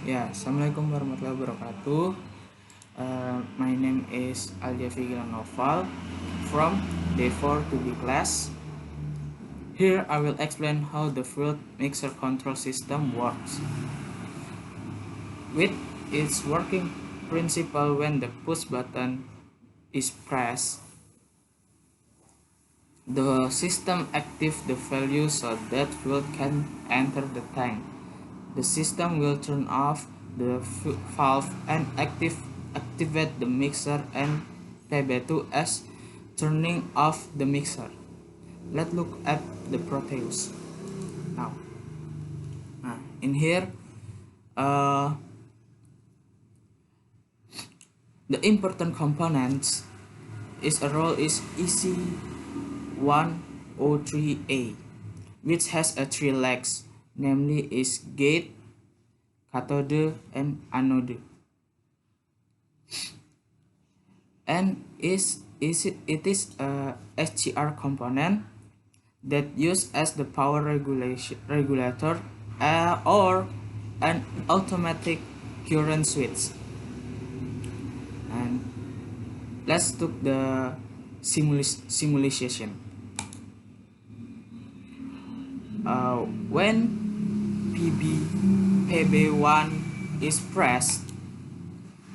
Ya, Assalamualaikum warahmatullahi wabarakatuh. My name is Aldhyafi Gilang Naufal from D4-2B class. Here I will explain how the fluid mixer control system works. With its working principle, when the push button is pressed, the system activates the value so that fluid can enter the tank. The system will turn off the valve and activate the mixer and PB2 as turning off the mixer. Let's look at the Proteus now. In here, the important components is EC103A, which has a three legs, namely is gate, cathode, and anode. And it is a SGR component that used as the power regulator or an automatic current switch. And let's do the simulation. When PB1 is pressed,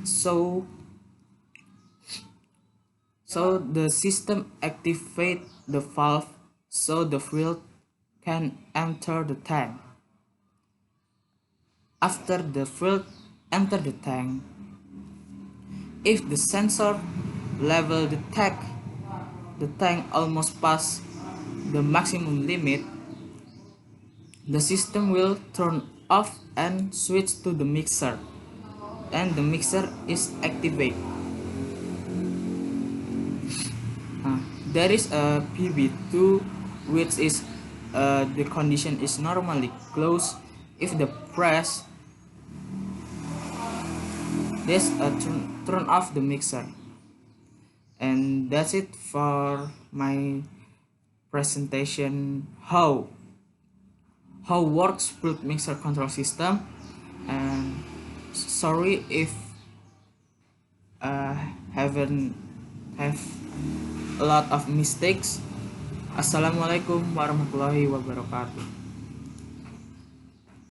so the system activates the valve so the fluid can enter the tank. After the fluid enter the tank, if the sensor level detect the tank almost past the maximum limit, the system will turn off and switch to the mixer, and the mixer is activated. There is a PB2, which is the condition is normally closed. If the press, this turn off the mixer. And that's it for my presentation how works fluid mixer control system. And sorry if haven't have a lot of mistakes. Assalamualaikum warahmatullahi wabarakatuh.